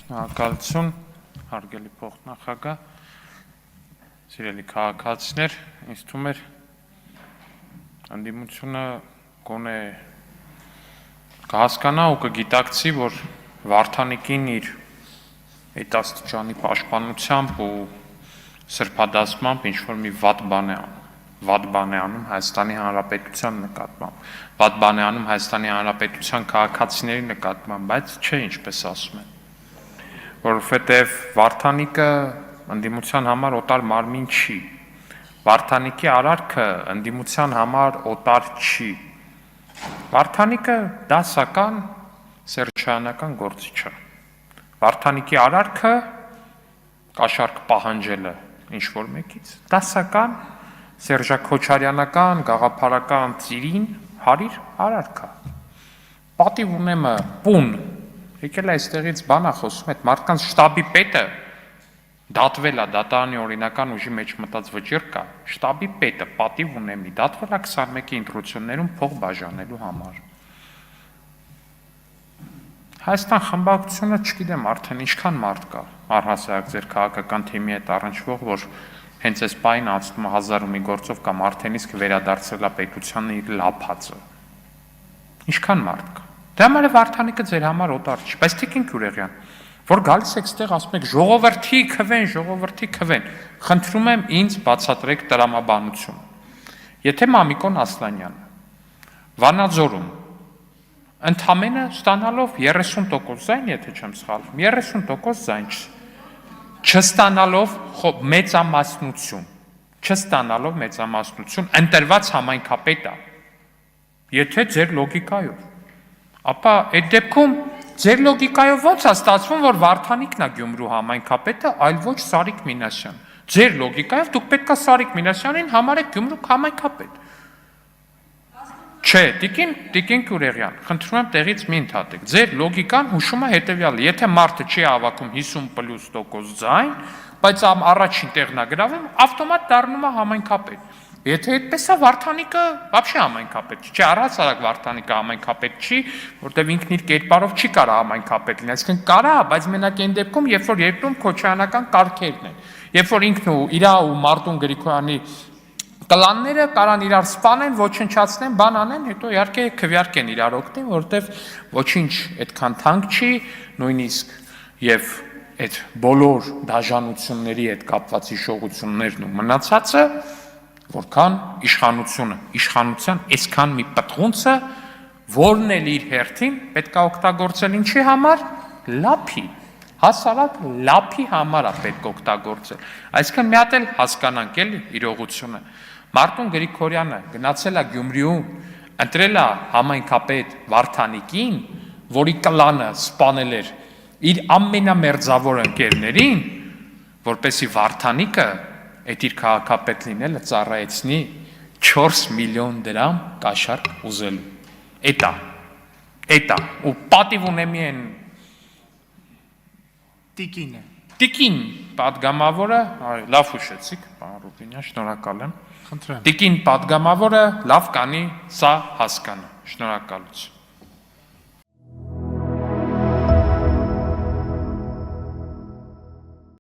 Շնորհակալություն, հարգելի փոխնախագահ, սիրելի քաղաքացիներ, ինձ թվում է ընդդիմությունը գոնե կհասկանա ու կգիտակցի, որ Վարդանիկին իր այդաստիճանի պաշտպանությամբ ու սրբադասմամբ ինչ-որ մի վատ բան է անում Հայաստանի Հանրապետության նկատմամբ, վատ բան է անում Հայաստանի Հանրապետության քաղաքացիների նկատմամբ, բայց չէ, ինչպես ասում են, որովհետև Վարդանիկը ընդդիմության համար օտար մարմին չի, Վարդանիկի արարքը ընդդիմության համար օտար չի, Վարդանիկը դասական սերժայանական գործիչ է, Վարդանիկի արարքը կաշառք պահանջելը ինչ-որ մեկից, դասական սերժաքոչարյանական, գաղափարական ծիրին հարիր արարքը, պատիվ ունեմը պուն, եկել այստեղից բան է խոսում, այդ մարդկանց շտաբի պետը դատվել է, դատարանի օրինական ուժի մեջ մտած վճիռ կա, շտաբի պետը պատիվ ունեմի, դատվել է 21-ի ընտրություններում փող բաժանելու համար։ Հայաստան խմբակցությունը չգիտեմ արդեն ինչքան մարդ կա, առհասարակ ձեր քաղաքական թիմի հետ առնչվող, որ հենց այս պայն անցնում 1000 ու մի գործով կամ արդեն իսկ վերադարձել է պետությանը իր լափածը։ Ինչքան մարդ կա։ Դե համար է Վարդանիկը ձեր համար օտար չի, բայց Տիկին Գյուրեղյան, որ գալիս եք ստեղ ասում եք ժողովրդի քվեն, խնդրում եմ ինձ բացատրեք տրամաբանություն։ Եթե Մամիկոն Ասլանյանը Վանաձորում ընդամենը ստանալով 30% ձայն, եթե չեմ սխալվում, 30% ձայն չստանալով մեծամասնություն, ընտրված համայնքապետ է, եթե ձեր լոգիկայով, ապա այդ դեպքում ձեր լոգիկայով ոնց է ստացվում, որ Վարդանիկն է Գյումրու համայնքապետը, այլ ոչ Սարիկ Մինասյան։ Ձեր լոգիկայով դուք պետք է Սարիկ Մինասյանին համարեք Գյումրու համայնքապետ։ Չէ, Տիկին Գյուրեղյան, խնդրում եմ տեղից մի ընդհատեք։ Ձեր լոգիկան հուշում է հետևյալը, եթե մարդը չի հավաքում 50+% ձայն, բայց առաջին տեղն է գրավում, ավտոմատ դառնում է համայնքապետ։ Եթե այդպես է, Վարդանիկը вообще համայնքապետ չի, չէ, առհասարակ Վարդանիկը համայնքապետ չի, որտեղ ինքն իր կերպարով չի կարող համայնքապետ լինել, այսինքն կարա, բայց մենակ այն դեպքում, երբ որ երկրում քոչարանական կարգերն են, երբ որ ինքն ու իր ու Մարտուն Գրիգորյանի կլանները կարան իրար սպանեն, ոչնչացնեն, բան անեն, հետո իհարկե քվյարկեն իրար օգնեն, որովհետև ոչինչ այդքան թանկ չի, նույնիսկ եւ այդ բոլոր դաժանությունների հետ կապված հիշողություններն ու մնացածը, որքան իշխանության այսքան մի պտղունցը, որն էլ իր հերթին պետք է օգտագործել ինչի համար, լափի, հասարակ լափի համար է պետք օգտագործել, այսինքն մի հատ էլ հասկանանք էլի իրողությունը, Մարտուն Գրիգորյանը գնացել է Գյումրիում, ընտրել է համայնքապետ Վարդանիկին, որի կլանը սպանել էր իր ամենամերձավոր ընկերներին, որպեսզի Վարդանիկը այդ իր քաղաքապետ լինելը ծառայեցնի 4 միլիոն դրամ կաշառք ուզելու։ Էտա, ու պատիվ ունեմի են Տիկին պատգամավորը, լավ հուշեցիք, պարոն Ռուբինյան, շնորհակալ եմ։ Տիկին պատգամավորը լավ կանի սա հասկանը, շնորհակալություն։